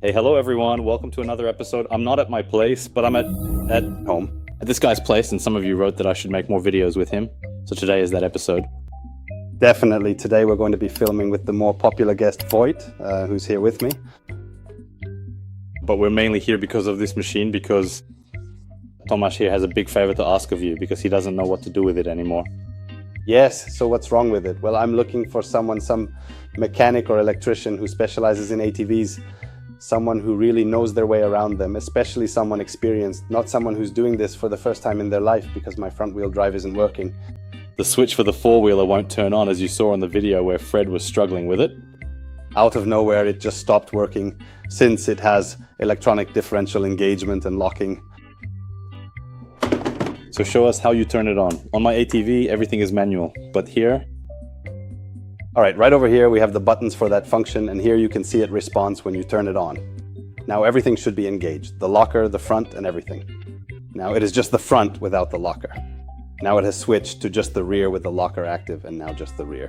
Hey, hello everyone. Welcome to another episode. I'm not at my place, but I'm at home. At this guy's place, and some of you wrote that I should make more videos with him. So today is that episode. Definitely. Today we're going to be filming with the more popular guest Voigt, who's here with me. But we're mainly here because of this machine, because Tomasz here has a big favor to ask of you, because he doesn't know what to do with it anymore. Yes, so what's wrong with it? Well, I'm looking for some mechanic or electrician who specializes in ATVs, someone who really knows their way around them, especially someone experienced, not someone who's doing this for the first time in their life, because my front wheel drive isn't working. The switch for the four-wheeler won't turn on, as you saw in the video where Fred was struggling with it. Out of nowhere, it just stopped working, since it has electronic differential engagement and locking. So show us how you turn it on. On my ATV, everything is manual, but here... All right, right over here we have the buttons for that function, and here you can see it responds when you turn it on. Now everything should be engaged, the locker, the front, and everything. Now it is just the front without the locker. Now it has switched to just the rear with the locker active, and now just the rear.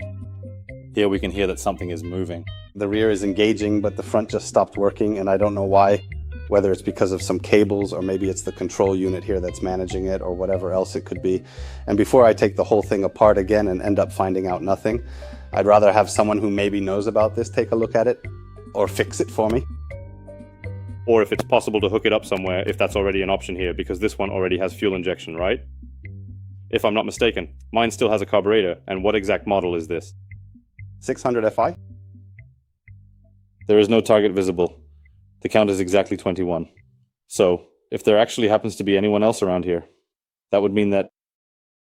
Here we can hear that something is moving. The rear is engaging, but the front just stopped working, and I don't know why. Whether it's because of some cables, or maybe it's the control unit here that's managing it, or whatever else it could be. And before I take the whole thing apart again and end up finding out nothing, I'd rather have someone who maybe knows about this take a look at it, or fix it for me. Or if it's possible to hook it up somewhere, if that's already an option here, because this one already has fuel injection, right? If I'm not mistaken, mine still has a carburetor, and what exact model is this? 600 Fi? There is no target visible. The count is exactly 21. So, if there actually happens to be anyone else around here, that would mean that...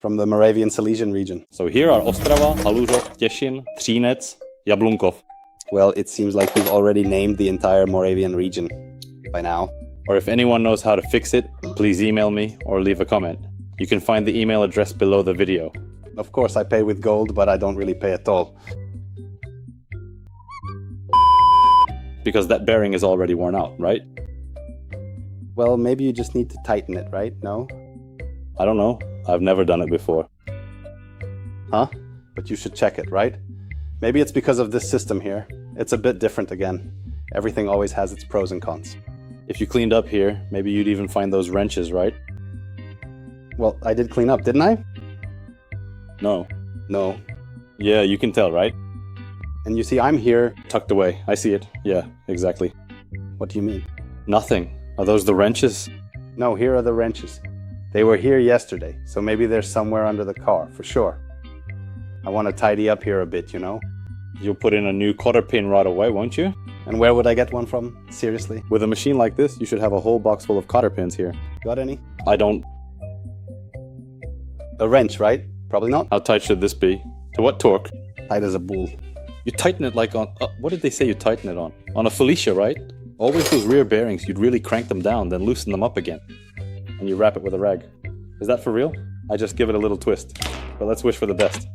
From the Moravian Silesian region. So here are Ostrava, Halužok, Těšín, Třinec, Jablunkov. Well, it seems like we've already named the entire Moravian region by now. Or if anyone knows how to fix it, please email me or leave a comment. You can find the email address below the video. Of course, I pay with gold, but I don't really pay at all. Because that bearing is already worn out, right? Well, maybe you just need to tighten it, right? No? I don't know. I've never done it before. Huh? But you should check it, right? Maybe it's because of this system here. It's a bit different again. Everything always has its pros and cons. If you cleaned up here, maybe you'd even find those wrenches, right? Well, I did clean up, didn't I? No. No. Yeah, you can tell, right? And you see, I'm here... Tucked away. I see it. Yeah, exactly. What do you mean? Nothing. Are those the wrenches? No, here are the wrenches. They were here yesterday, so maybe they're somewhere under the car, for sure. I want to tidy up here a bit, you know? You'll put in a new cotter pin right away, won't you? And where would I get one from? Seriously? With a machine like this, you should have a whole box full of cotter pins here. Got any? I don't... A wrench, right? Probably not. How tight should this be? To what torque? Tight as a bull. You tighten it like on... what did they say you tighten it on? On a Felicia, right? Always those rear bearings, you'd really crank them down, then loosen them up again. And you wrap it with a rag. Is that for real? I just give it a little twist. But let's wish for the best.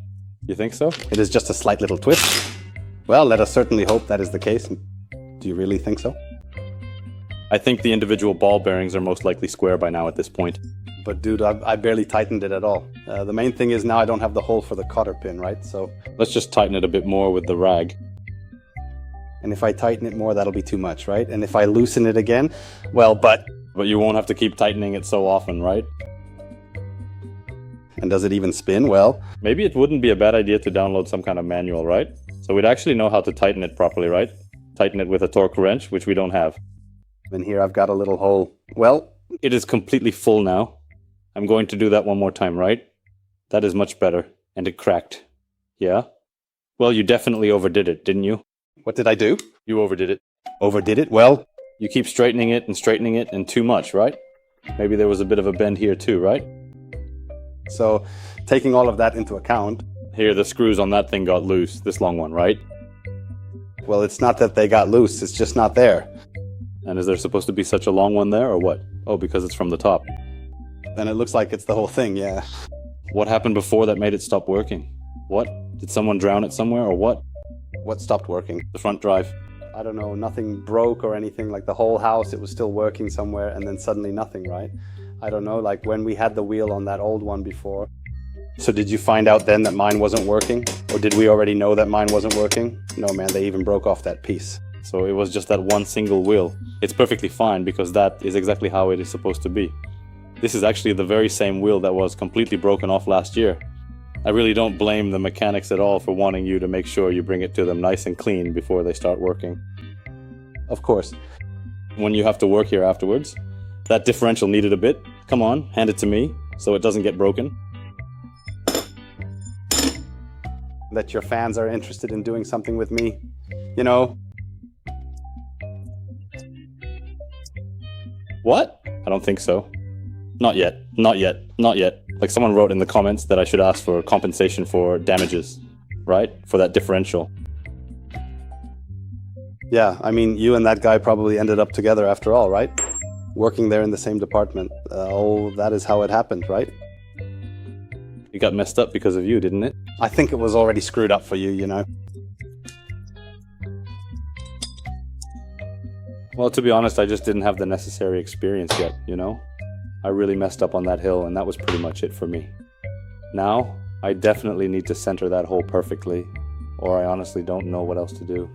You think so? It is just a slight little twist. Well, let us certainly hope that is the case. Do you really think so? I think the individual ball bearings are most likely square by now at this point. But dude, I barely tightened it at all. The main thing is now I don't have the hole for the cotter pin, right? So let's just tighten it a bit more with the rag. And if I tighten it more, that'll be too much, right? And if I loosen it again, well, but you won't have to keep tightening it so often, right? And does it even spin? Well, maybe it wouldn't be a bad idea to download some kind of manual, right? So we'd actually know how to tighten it properly, right? Tighten it with a torque wrench, which we don't have. And here I've got a little hole. Well, it is completely full now. I'm going to do that one more time, right? That is much better. And it cracked. Yeah? Well, you definitely overdid it, didn't you? What did I do? You overdid it. Overdid it? Well, you keep straightening it and too much, right? Maybe there was a bit of a bend here too, right? So, taking all of that into account... Here, the screws on that thing got loose, this long one, right? Well, it's not that they got loose, it's just not there. And is there supposed to be such a long one there, or what? Oh, because it's from the top. Then it looks like it's the whole thing, yeah. What happened before that made it stop working? What? Did someone drown it somewhere, or what? What stopped working? The front drive. I don't know, nothing broke or anything, like the whole house, it was still working somewhere, and then suddenly nothing, right? I don't know, like when we had the wheel on that old one before. So did you find out then that mine wasn't working? Or did we already know that mine wasn't working? No, man, they even broke off that piece. So it was just that one single wheel. It's perfectly fine because that is exactly how it is supposed to be. This is actually the very same wheel that was completely broken off last year. I really don't blame the mechanics at all for wanting you to make sure you bring it to them nice and clean before they start working. Of course. When you have to work here afterwards, that differential needed a bit. Come on, hand it to me so it doesn't get broken. That your fans are interested in doing something with me, you know. What? I don't think so. Not yet, not yet, not yet. Like someone wrote in the comments that I should ask for compensation for damages, right? For that differential. Yeah, I mean, you and that guy probably ended up together after all, right? Working there in the same department. Oh, that is how it happened, right? It got messed up because of you, didn't it? I think it was already screwed up for you, you know. Well, to be honest, I just didn't have the necessary experience yet, you know? I really messed up on that hill, and that was pretty much it for me. Now, I definitely need to center that hole perfectly, or I honestly don't know what else to do.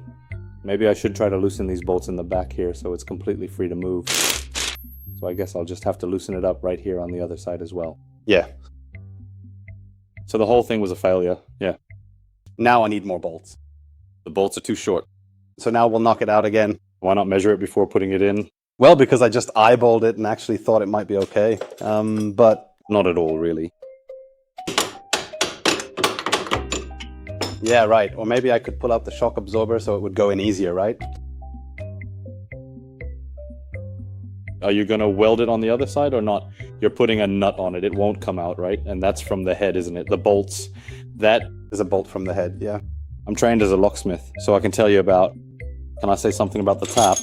Maybe I should try to loosen these bolts in the back here so it's completely free to move. So I guess I'll just have to loosen it up right here on the other side as well. Yeah. So the whole thing was a failure, yeah. Now I need more bolts. The bolts are too short. So now we'll knock it out again. Why not measure it before putting it in? Well, because I just eyeballed it and actually thought it might be okay. But not at all, really. Yeah, right. Or maybe I could pull out the shock absorber so it would go in easier, right? Are you going to weld it on the other side or not? You're putting a nut on it. It won't come out, right? And that's from the head, isn't it? The bolts. That is a bolt from the head, yeah. I'm trained as a locksmith, so I can tell you about... Can I say something about the tap?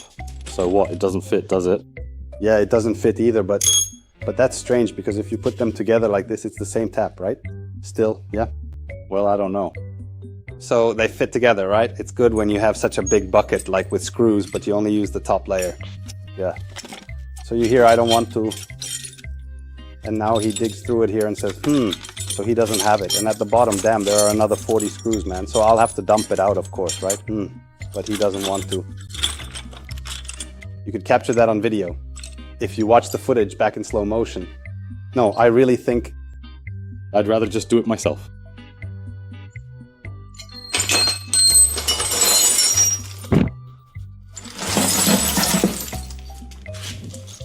So what? It doesn't fit, does it? Yeah, it doesn't fit either, but that's strange because if you put them together like this, it's the same tap, right? Still, yeah? Well, I don't know. So they fit together, right? It's good when you have such a big bucket like with screws, but you only use the top layer. Yeah. So you hear, I don't want to. And now he digs through it here and says, so he doesn't have it. And at the bottom, damn, there are another 40 screws, man. So I'll have to dump it out, of course, right? But he doesn't want to. You could capture that on video. If you watch the footage back in slow motion. No, I really think... I'd rather just do it myself.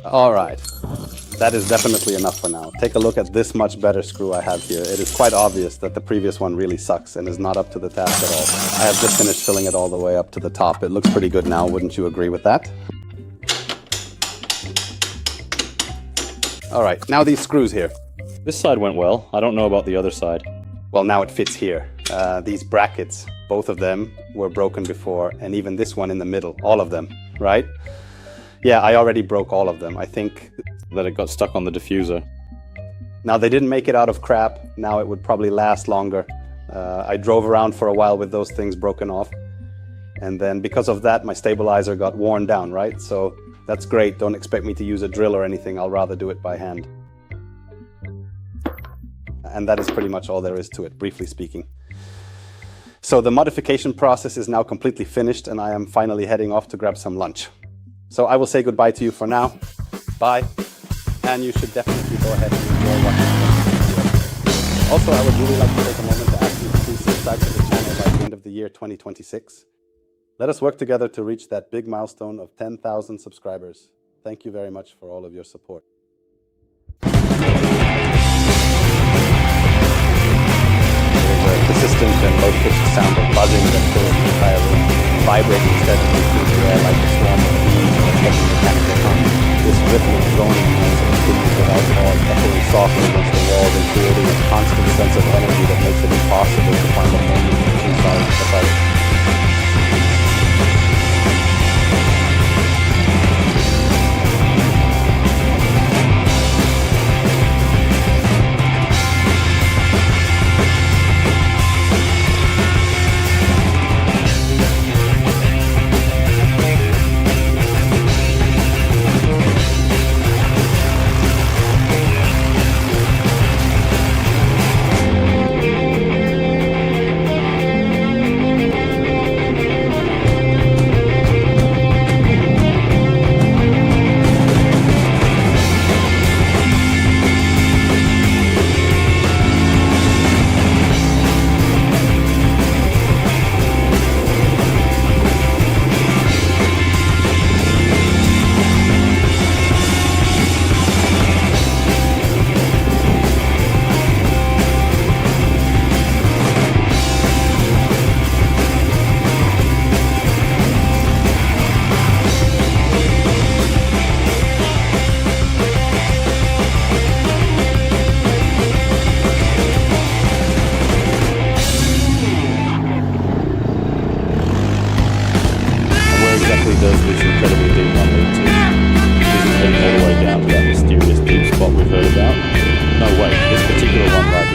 All right. That is definitely enough for now. Take a look at this much better screw I have here. It is quite obvious that the previous one really sucks and is not up to the task at all. I have just finished filling it all the way up to the top. It looks pretty good now, wouldn't you agree with that? All right, now these screws here. This side went well. I don't know about the other side. Well, now it fits here. These brackets, both of them were broken before, and even this one in the middle, all of them, right? Yeah, I already broke all of them. I think that it got stuck on the diffuser. Now, they didn't make it out of crap. Now it would probably last longer. I drove around for a while with those things broken off. And then because of that, my stabilizer got worn down, right? So that's great. Don't expect me to use a drill or anything. I'll rather do it by hand. And that is pretty much all there is to it, briefly speaking. So the modification process is now completely finished, and I am finally heading off to grab some lunch. So I will say goodbye to you for now. Bye. And you should definitely go ahead and enjoy watching the video. Also, I would really like to take a moment to ask you to please subscribe to the channel by the end of the year 2026. Let us work together to reach that big milestone of 10,000 subscribers. Thank you very much for all of your support. There's a persistent and low-pitched sound of buzzing that fills the entire room, vibrating steadily through the air like a swarm of bees or a heavy mechanical hum. This rhythmic droning noise continues without pause, echoing softly against the walls and creating a constant sense of energy that makes it impossible to find a moment to true silence about it.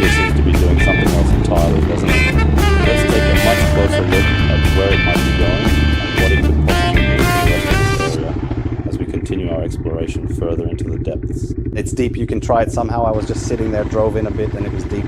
actually seems to be doing something else entirely, doesn't it? Let's take a much closer look at where it might be going and what it could possibly do to the rest of this area as we continue our exploration further into the depths. It's deep. You can try it somehow. I was just sitting there, drove in a bit, and it was deep.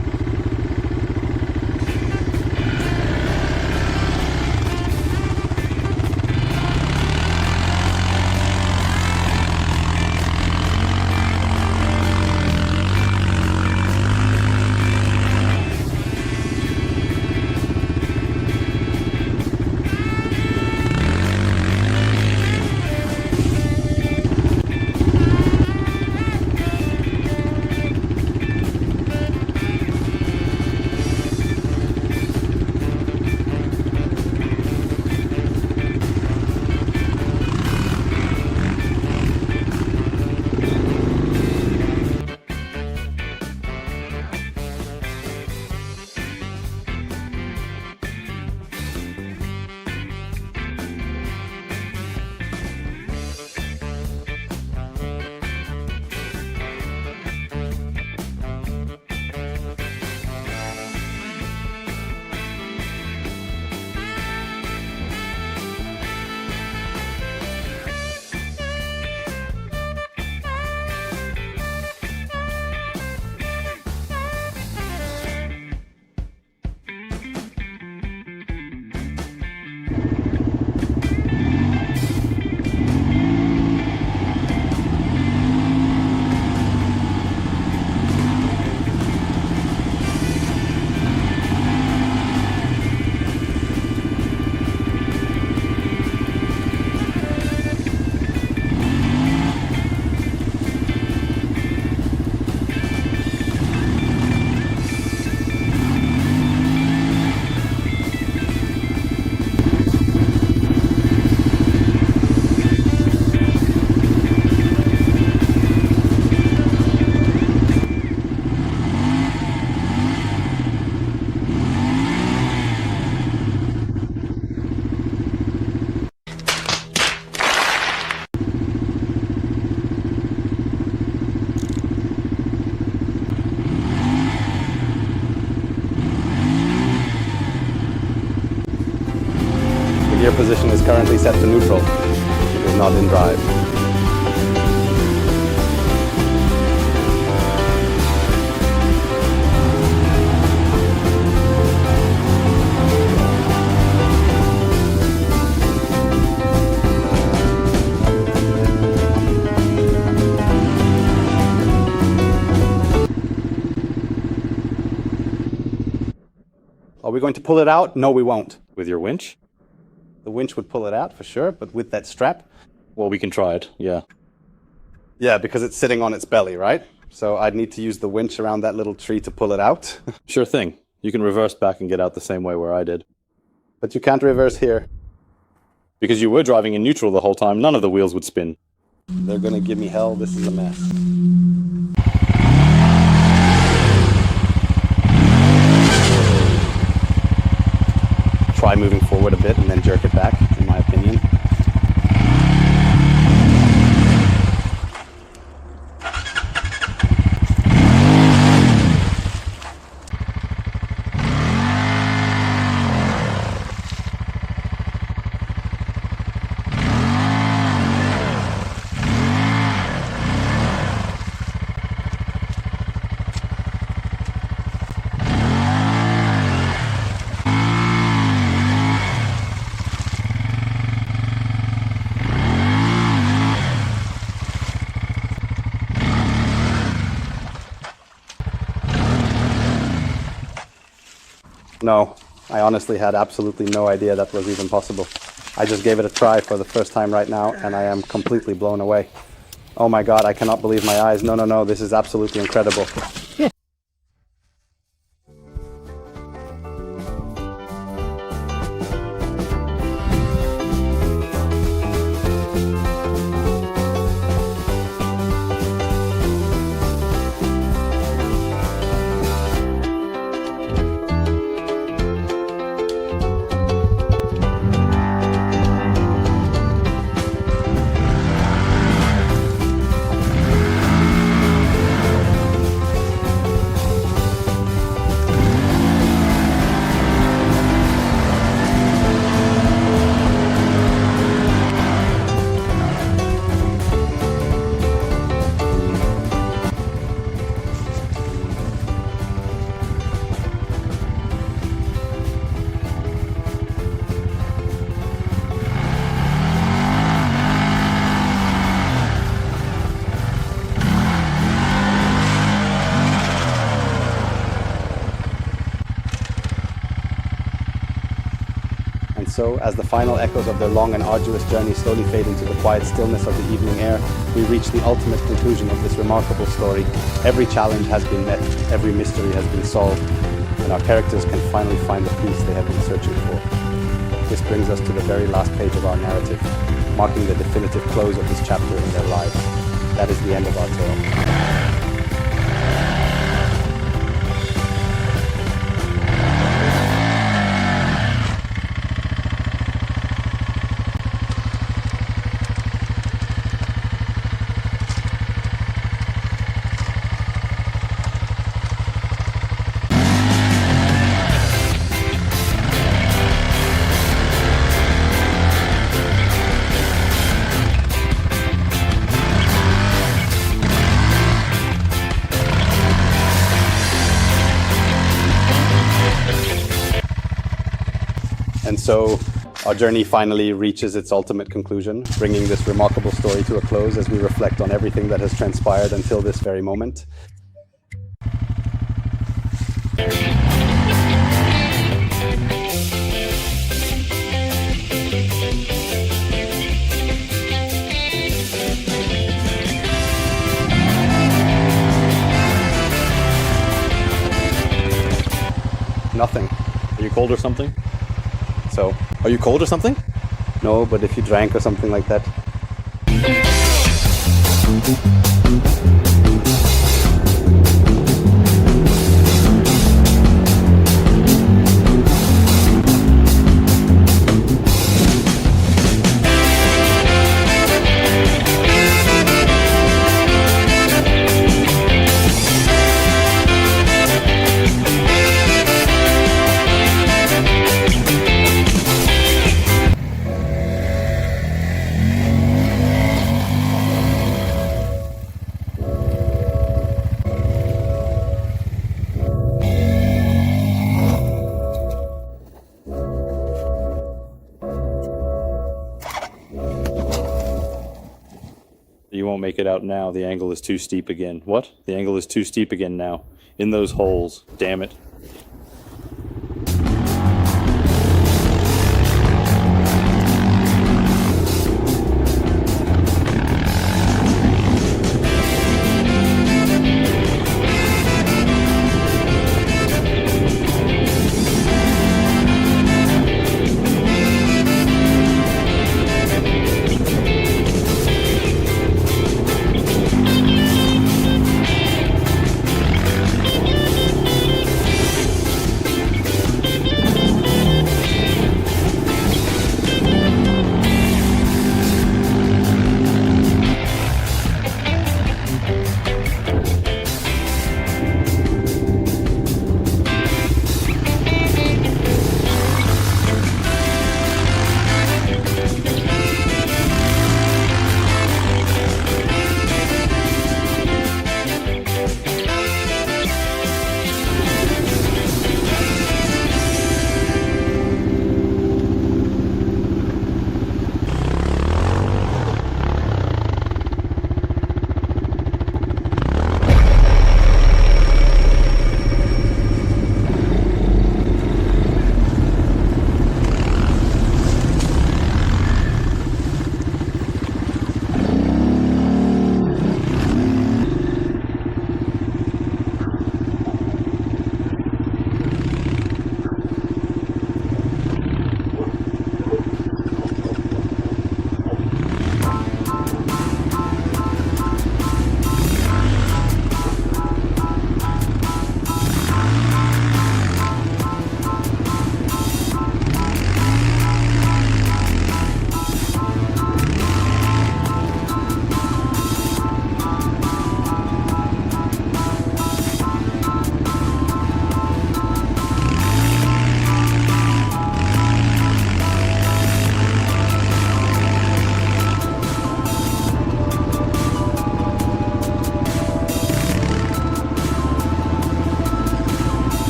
Gear position is currently set to neutral. It is not in drive. Are we going to pull it out? No, we won't. With your winch? The winch would pull it out for sure, but with that strap? Well, we can try it, yeah. Yeah, because it's sitting on its belly, right? So I'd need to use the winch around that little tree to pull it out. Sure thing. You can reverse back and get out the same way where I did. But you can't reverse here. Because you were driving in neutral the whole time, none of the wheels would spin. They're gonna give me hell. This is a mess. Try moving forward a bit and then jerk it back, in my opinion. No, I honestly had absolutely no idea that was even possible. I just gave it a try for the first time right now, and I am completely blown away. Oh my god, I cannot believe my eyes. No, no, no, this is absolutely incredible. so, as the final echoes of their long and arduous journey slowly fade into the quiet stillness of the evening air, we reach the ultimate conclusion of this remarkable story. Every challenge has been met, every mystery has been solved, and our characters can finally find the peace they have been searching for. This brings us to the very last page of our narrative, marking the definitive close of this chapter in their lives. That is the end of our tale. And so our journey finally reaches its ultimate conclusion, bringing this remarkable story to a close as we reflect on everything that has transpired until this very moment. Nothing. Are you cold or something? So, Are you cold or something? no, but if you drank or something like that. You won't make it out now. The angle is too steep again. What? The angle is too steep again now. In those holes. Damn it.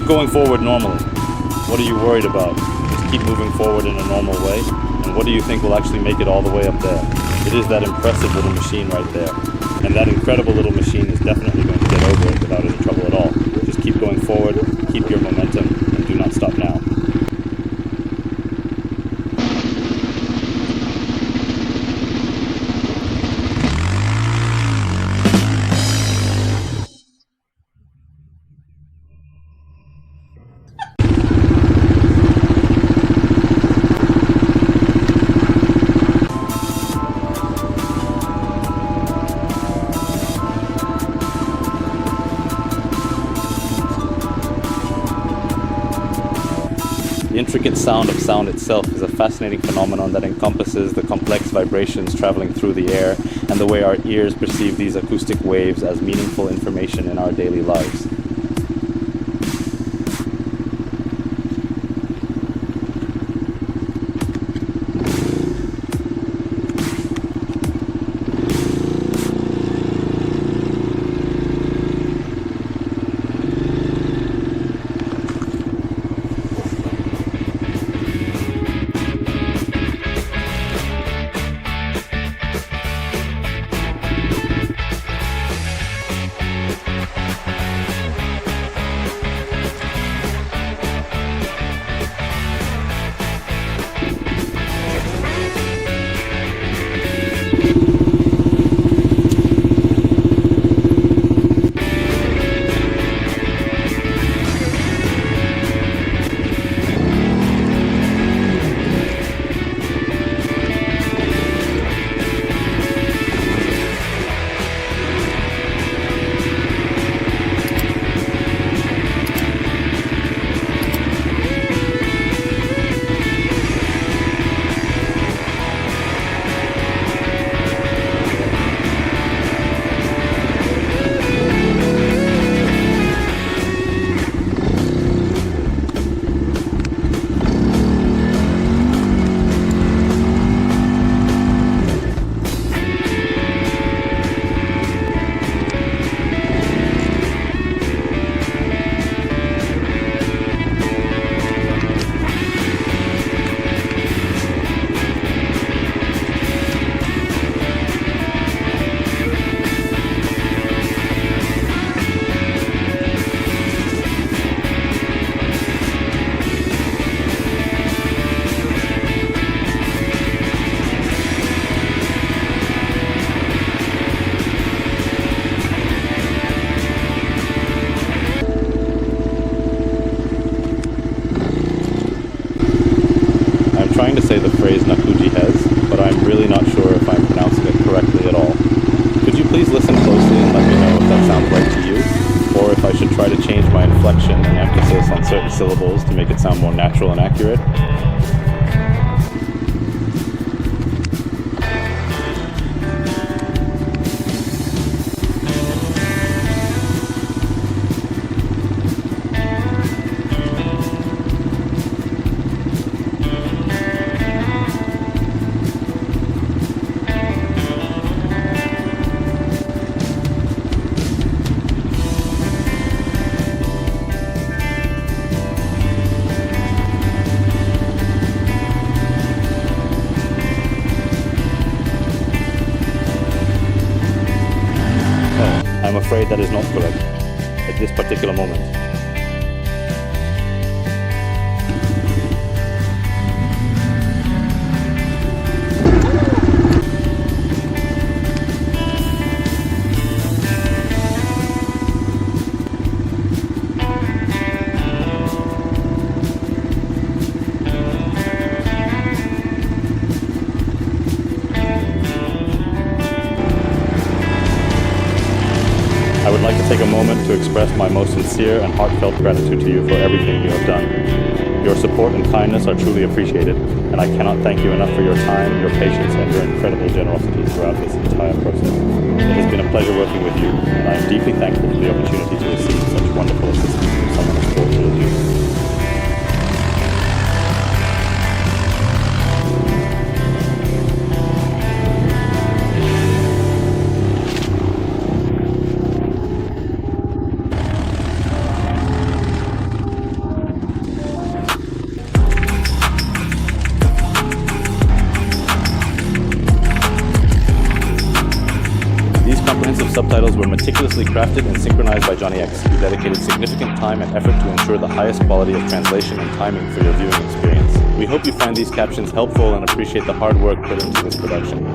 Going forward normally. What are you worried about? Just keep moving forward in a normal way, and And what do you think will actually make it all the way up there? It is that impressive little machine right there. And that incredible little machine is definitely going to get over it without any trouble at all. Just keep going forward, keep your momentum, and do not stop now. The intricate sound of sound itself is a fascinating phenomenon that encompasses the complex vibrations traveling through the air and the way our ears perceive these acoustic waves as meaningful information in our daily lives. Trying to say the phrase Nakuji Hez, but I'm really not sure if I'm pronouncing it correctly at all. Could you please listen closely and let me know if that sounds right to you, or if I should try to change my inflection and emphasis on certain syllables to make it sound more natural and accurate? I'm afraid that is not correct at this particular moment. I would like to take a moment to express my most sincere and heartfelt gratitude to you for everything you have done. Your support and kindness are truly appreciated, and I cannot thank you enough for your time, your patience, and your incredible generosity throughout this entire process. It has been a pleasure working with you, and I am deeply thankful for the opportunity to receive such wonderful assistance from someone as fortunate as you. subtitles were meticulously crafted and synchronized by Johnny X, who dedicated significant time and effort to ensure the highest quality of translation and timing for your viewing experience. We hope you find these captions helpful and appreciate the hard work put into this production.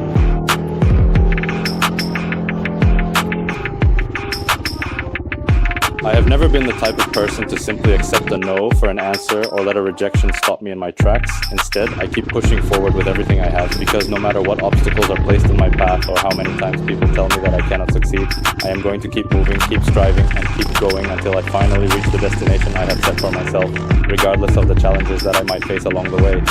I have never been the type of person to simply accept a no for an answer or let a rejection stop me in my tracks. Instead, I keep pushing forward with everything I have, because no matter what obstacles are placed in my path or how many times people tell me that I cannot succeed, I am going to keep moving, keep striving, and keep going until I finally reach the destination I have set for myself, regardless of the challenges that I might face along the way.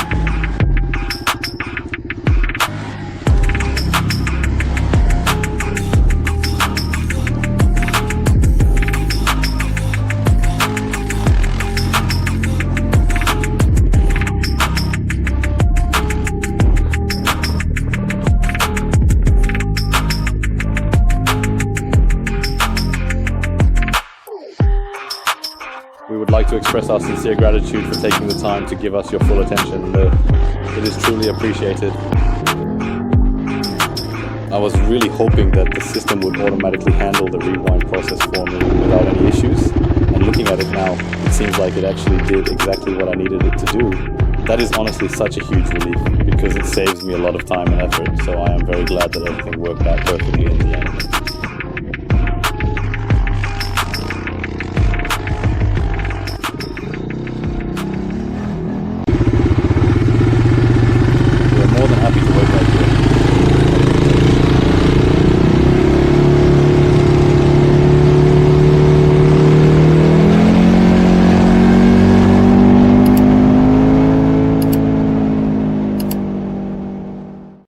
We would like to express our sincere gratitude for taking the time to give us your full attention. It is truly appreciated. I was really hoping that the system would automatically handle the rewind process for me without any issues, and looking at it now, it seems like it actually did exactly what I needed it to do. That is honestly such a huge relief, because it saves me a lot of time and effort, so I am very glad that everything worked out perfectly in the end.